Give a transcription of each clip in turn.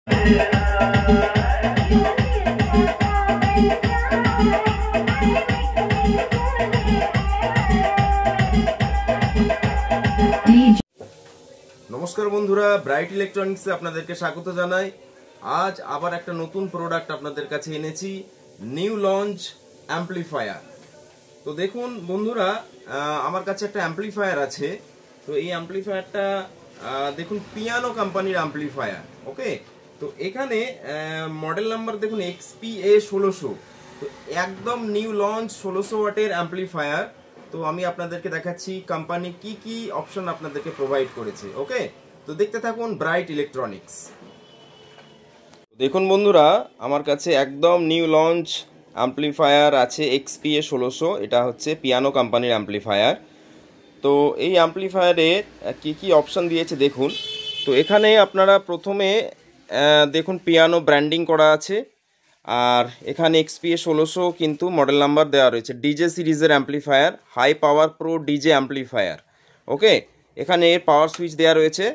নমস্কার বন্ধুরা, ব্রাইট ইলেকট্রনিক্সে আপনাদেরকে স্বাগত জানাই। আজ আবার একটা নতুন প্রোডাক্ট আপনাদের কাছে এনেছি, নিউ লঞ্চ অ্যাম্পলিফায়ার। তো দেখুন বন্ধুরা, আমার কাছে একটা অ্যাম্পলিফায়ার আছে। তো এই অ্যাম্পলিফায়ারটা দেখুন পিয়ানো কোম্পানির অ্যাম্পলিফায়ার। ওকে, তো এখানে মডেল নাম্বার দেখুন XPA 1600। তো একদম নিউ লঞ্চ 1600 ওয়াটের অ্যাম্পলিফায়ার। তো আমি আপনাদেরকে দেখাচ্ছি কোম্পানি কি কি অপশন আপনাদেরকে প্রোভাইড করেছে। ওকে, তো দেখতে থাকুন ব্রাইট ইলেকট্রনিক্স। দেখুন বন্ধুরা, আমার কাছে একদম নিউ লঞ্চ অ্যাম্পলিফায়ার আছে XPA 1600। এটা হচ্ছে পিয়ানো কোম্পানির অ্যাম্পলিফায়ার। তো এই অ্যাম্পলিফায়ারে কি কি অপশন দিয়েছে দেখুন। তো এখানে আপনারা প্রথমে দেখুন পিয়ানো ব্র্যান্ডিং করা আছে, আর এখানে XPA 1600 কিন্তু মডেল নাম্বার দেওয়া রয়েছে। ডিজে সিরিজের amplifier, high power pro DJ amplifier. Okay, এখানে এর পাওয়ার সুইচ দেওয়া রয়েছে।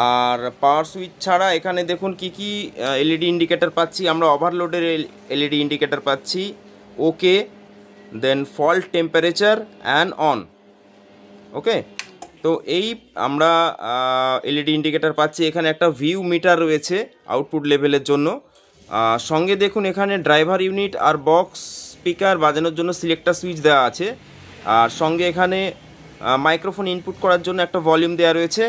আর পাওয়ার সুইচ ছাড়া এখানে দেখুন কি কি এলইডি ইন্ডিকেটর পাচ্ছি আমরা। ওভারলোডের এলইডি ইন্ডিকেটর পাচ্ছি, ওকে, দেন ফল্ট টেম্পারেচার অ্যান্ড অন। ওকে, তো এই আমরা এলইডি ইন্ডিকেটর পাচ্ছি। এখানে একটা ভিউ মিটার রয়েছে আউটপুট লেভেলের জন্য। সঙ্গে দেখুন এখানে ড্রাইভার ইউনিট আর বক্স স্পিকার বাজানোর জন্য সিলেক্টার সুইচ দেওয়া আছে। আর সঙ্গে এখানে মাইক্রোফোন ইনপুট করার জন্য একটা ভলিউম দেওয়া রয়েছে।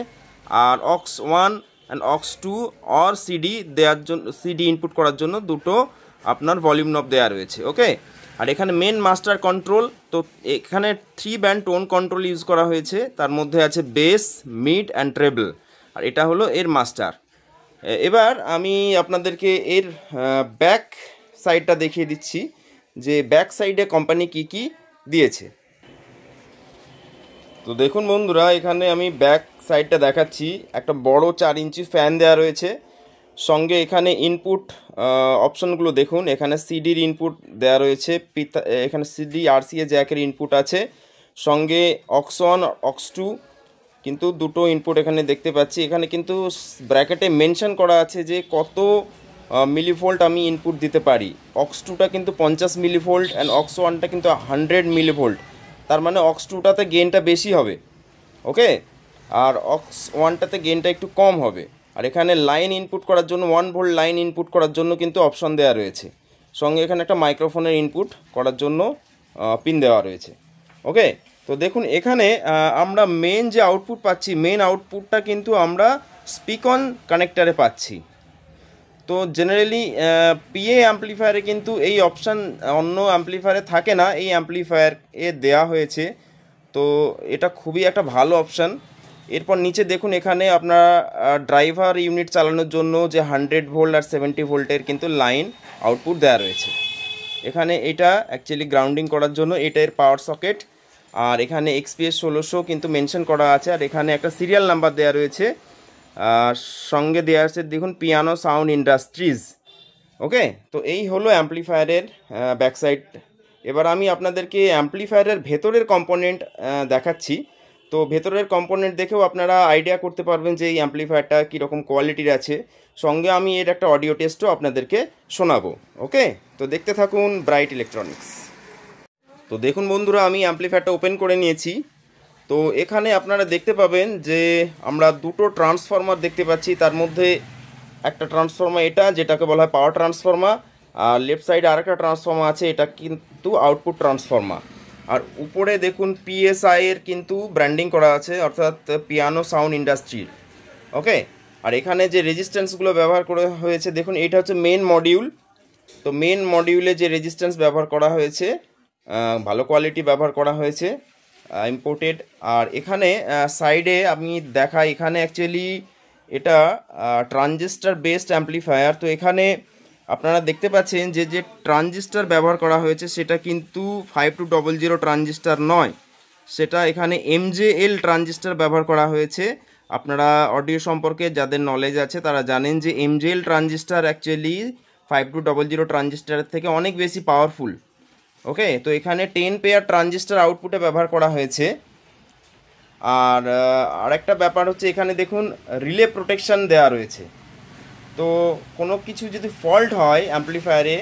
আর aux 1 and aux 2 or CD দেওয়ার জন্য, সিডি ইনপুট করার জন্য দুটো আপনার ভলিউম নব দেওয়া রয়েছে। ওকে, আর এখানে মেন মাস্টার কন্ট্রোল। তো এখানে 3 ব্যান্ড টোন কন্ট্রোল ইউজ করা হয়েছে। তার মধ্যে আছে বেস, মিড অ্যান্ড ট্রেবল, আর এটা হলো এর মাস্টার। এবার আমি আপনাদেরকে এর ব্যাক সাইডটা দেখিয়ে দিচ্ছি যে ব্যাক সাইডে কোম্পানি কি কি দিয়েছে। তো দেখুন বন্ধুরা, এখানে আমি ব্যাক সাইডটা দেখাচ্ছি। একটা বড় 4 ইঞ্চি ফ্যান দেওয়া রয়েছে। সঙ্গে এখানে ইনপুট অপশনগুলো দেখুন। এখানে সিডির ইনপুট দেওয়া রয়েছে, এখানে সিডি RCA জ্যাকের ইনপুট আছে। সঙ্গে অক্স 1 অক্স 2 কিন্তু দুটো ইনপুট এখানে দেখতে পাচ্ছি। এখানে কিন্তু ব্র্যাকেটে মেনশন করা আছে যে কত মিলিভোল্ট আমি ইনপুট দিতে পারি। অক্স 2টা কিন্তু 50 মিলিভোল্ট অ্যান্ড অক্স 1টা কিন্তু 100 মিলিভোল্ট। তার মানে অক্স 2টাতে গেনটা বেশি হবে। ওকে, আর অক্স 1টাতে গেনটা একটু কম হবে। আর এখানে লাইন ইনপুট করার জন্য 1 ভোল্ট লাইন ইনপুট করার জন্য কিন্তু অপশন দেওয়া রয়েছে। সঙ্গে এখানে একটা মাইক্রোফোনের ইনপুট করার জন্য পিন দেওয়া রয়েছে। ওকে, তো দেখুন এখানে আমরা মেন যে আউটপুট পাচ্ছি, মেন আউটপুটটা কিন্তু আমরা স্পিক অন কানেক্টারে পাচ্ছি। তো জেনারেলি PA অ্যাম্পলিফায়ারে কিন্তু এই অপশান অন্য অ্যাম্পলিফায়ারে থাকে না, এই অ্যাম্পলিফায়ার দেওয়া হয়েছে। তো এটা খুবই একটা ভালো অপশান। এরপর নিচে দেখুন এখানে আপনার ড্রাইভার ইউনিট চালানোর জন্য যে 100 ভোল্ট আর 70 ভোল্টের কিন্তু লাইন আউটপুট দেওয়া রয়েছে। এখানে এটা অ্যাকচুয়ালি গ্রাউন্ডিং করার জন্য এটার পাওয়ার সকেট। আর এখানে XPA 1600 কিন্তু মেনশন করা আছে। আর এখানে একটা সিরিয়াল নাম্বার দেওয়া রয়েছে। সঙ্গে দেওয়া আছে দেখুন পিয়ানো সাউন্ড ইন্ডাস্ট্রিজ। ওকে, তো এই হলো অ্যাম্পলিফায়ারের ব্যাকসাইড। এবার আমি আপনাদেরকে অ্যাম্পলিফায়ারের ভেতরের কম্পোনেন্ট দেখাচ্ছি। তো ভেতরের কম্পোনেন্ট দেখেও আপনারা আইডিয়া করতে পারবেন যে এই অ্যাম্পলিফায়ারটা কীরকম কোয়ালিটির আছে। সঙ্গে আমি এর একটা অডিও টেস্টও আপনাদেরকে শোনাবো। ওকে, তো দেখতে থাকুন ব্রাইট ইলেকট্রনিক্স। তো দেখুন বন্ধুরা, আমি অ্যাম্পলিফায়ারটা ওপেন করে নিয়েছি। তো এখানে আপনারা দেখতে পাবেন যে আমরা দুটো ট্রান্সফরমার দেখতে পাচ্ছি। তার মধ্যে একটা ট্রান্সফরমার এটা, যেটাকে বলা হয় পাওয়ার ট্রান্সফরমার। আর লেফট সাইডে আরেকটা ট্রান্সফরমার আছে, এটা কিন্তু আউটপুট ট্রান্সফরমার। আর উপরে দেখুন PSI এর কিন্তু ব্র্যান্ডিং করা আছে, অর্থাৎ পিয়ানো সাউন্ড ইন্ডাস্ট্রি। ওকে, আর এখানে যে রেজিস্ট্যান্সগুলো ব্যবহার করা হয়েছে দেখুন, এটা হচ্ছে মেন মডিউল। তো মেন মডিউলে যে রেজিস্ট্যান্স ব্যবহার করা হয়েছে ভালো কোয়ালিটি ব্যবহার করা হয়েছে, ইম্পোর্টেড। আর এখানে সাইডে আমি দেখাই, এখানে অ্যাকচুয়ালি এটা ট্রানজিস্টার বেসড অ্যাম্পলিফায়ার। তো এখানে আপনারা দেখতে পাচ্ছেন যে যে ট্রানজিস্টার ব্যবহার করা হয়েছে সেটা কিন্তু 5200 ট্রানজিস্টার নয়, সেটা এখানে MJL ট্রানজিস্টার ব্যবহার করা হয়েছে। আপনারা অডিও সম্পর্কে যাদের নলেজ আছে তারা জানেন যে MJL ট্রানজিস্টার অ্যাকচুয়ালি 5200 ট্রানজিস্টারের থেকে অনেক বেশি পাওয়ারফুল। ওকে, তো এখানে 10 পেয়ার ট্রানজিস্টার আউটপুটে ব্যবহার করা হয়েছে। আর আরেকটা ব্যাপার হচ্ছে এখানে দেখুন রিলে প্রোটেকশন দেওয়া রয়েছে। তো কোনো কিছু যদি ফল্ট হয় অ্যাম্পলিফায়ারে,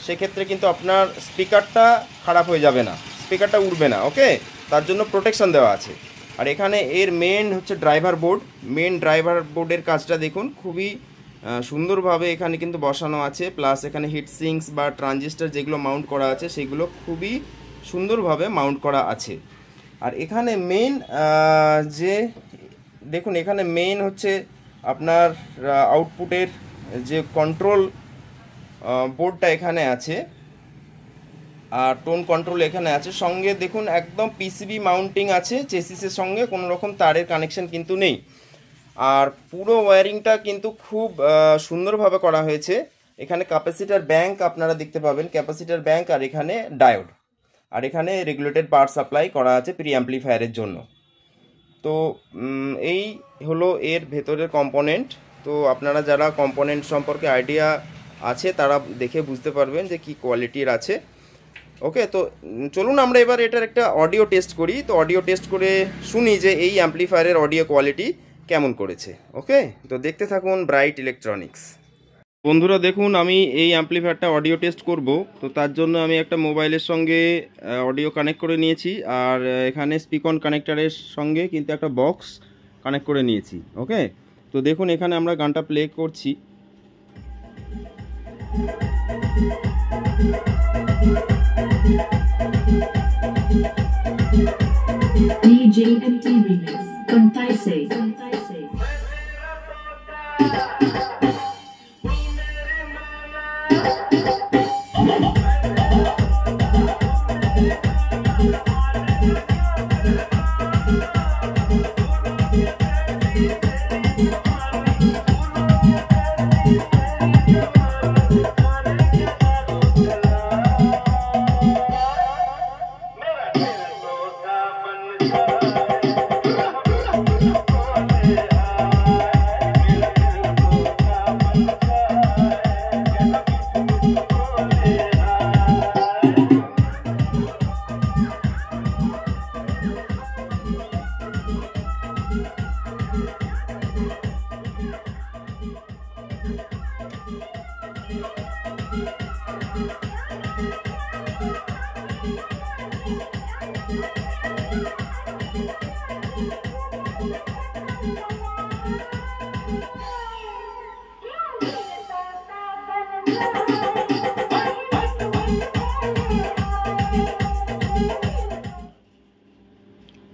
সেক্ষেত্রে কিন্তু আপনার স্পিকারটা খারাপ হয়ে যাবে না, স্পিকারটা উড়বে না। ওকে, তার জন্য প্রোটেকশান দেওয়া আছে। আর এখানে এর মেন হচ্ছে ড্রাইভার বোর্ড, মেন ড্রাইভার বোর্ডের কাজটা দেখুন, খুবই সুন্দরভাবে এখানে কিন্তু বসানো আছে। প্লাস এখানে হিট সিঙ্কস বা ট্রানজিস্টার যেগুলো মাউন্ট করা আছে সেগুলো খুবই সুন্দরভাবে মাউন্ট করা আছে। আর এখানে মেন যে দেখুন, এখানে মেন হচ্ছে আপনার আউটপুটের যে কন্ট্রোল বোর্ডটা এখানে আছে, আর টোন কন্ট্রোল এখানে আছে। সঙ্গে দেখুন একদম পিসিবি মাউন্টিং আছে চেসিসের সঙ্গে, কোনো রকম তারের কানেকশন কিন্তু নেই। আর পুরো ওয়্যারিংটা কিন্তু খুব সুন্দরভাবে করা হয়েছে। এখানে ক্যাপাসিটার ব্যাংক আপনারা দেখতে পাবেন, ক্যাপাসিটার ব্যাংক, আর এখানে ডায়োড, আর এখানে রেগুলেটেড পাওয়ার সাপ্লাই করা আছে প্রি অ্যাম্পলিফায়ারের জন্য। তো এই হলো এর ভেতরের কম্পোনেন্ট। তো আপনারা যারা কম্পোনেন্ট সম্পর্কে আইডিয়া আছে তারা দেখে বুঝতে পারবেন যে কি কোয়ালিটির আছে। ওকে, তো চলুন আমরা এবার এটার একটা অডিও টেস্ট করি। তো অডিও টেস্ট করে শুনি যে এই অ্যাম্পলিফায়ারের অডিও কোয়ালিটি কেমন করেছে। ওকে, তো দেখতে থাকুন ব্রাইট ইলেকট্রনিক্স। বন্ধুরা দেখুন, আমি এই অ্যাম্পলিফায়ারটা অডিও টেস্ট করব। তো তার জন্য আমি একটা মোবাইলের সঙ্গে অডিও কানেক্ট করে নিয়েছি, আর এখানে স্পিকন কানেক্টারের সঙ্গে কিন্তু একটা বক্স কানেক্ট করে নিয়েছি। ওকে, তো দেখুন এখানে আমরা গানটা প্লে করছি। DJ MT Remix, Contaise.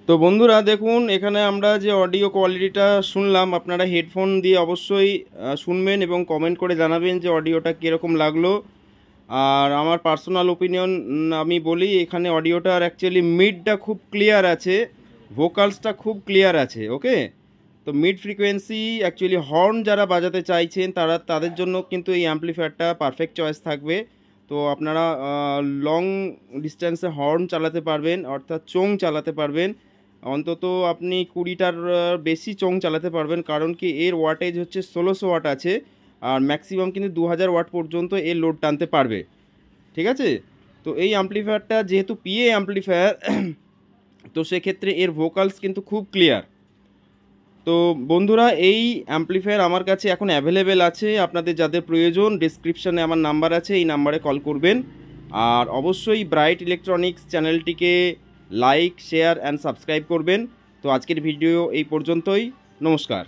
তো বন্ধুরা দেখুন, এখানে আমরা যে অডিও কোয়ালিটিটা শুনলাম, আপনারা হেডফোন দিয়ে অবশ্যই শুনবেন এবং কমেন্ট করে জানাবেন যে অডিওটা কীরকম লাগলো। আর আমার পার্সোনাল ওপিনিয়ন আমি বলি, এখানে অডিওটার অ্যাকচুয়ালি মিডটা খুব ক্লিয়ার আছে, ভোকালসটা খুব ক্লিয়ার আছে। ওকে, তো মিড ফ্রিকোয়েন্সি অ্যাকচুয়ালি হর্ন যারা বাজাতে চাইছেন তাদের জন্য কিন্তু এই অ্যাম্পলিফায়ারটা পারফেক্ট চয়েস থাকবে। তো আপনারা লং ডিস্টেন্সে হর্ন চালাতে পারবেন, অর্থাৎ চোং চালাতে পারবেন। অন্তত আপনি 20টার বেশি চোং চালাতে পারবেন, কারণ কি এর ওয়াটেজ হচ্ছে 1600 ওয়াট আছে, আর ম্যাক্সিমাম কিন্তু 2000 ওয়াট পর্যন্ত এর লোড টানতে পারবে। ঠিক আছে, তো এই অ্যাম্পলিফায়ারটা যেহেতু পিএ অ্যাম্পলিফায়ার, তো সেক্ষেত্রে এর ভোকালস কিন্তু খুব ক্লিয়ার। তো বন্ধুরা, এই অ্যাম্পলিফায়ার আমার কাছে এখন অ্যাভেলেবেল আছে। আপনাদের যাদের প্রয়োজন, ডেসক্রিপশানে আমার নাম্বার আছে, এই নাম্বারে কল করবেন। আর অবশ্যই ব্রাইট ইলেকট্রনিক্স চ্যানেলটিকে লাইক, শেয়ার অ্যান্ড সাবস্ক্রাইব করবেন। তো আজকের ভিডিও এই পর্যন্তই। নমস্কার।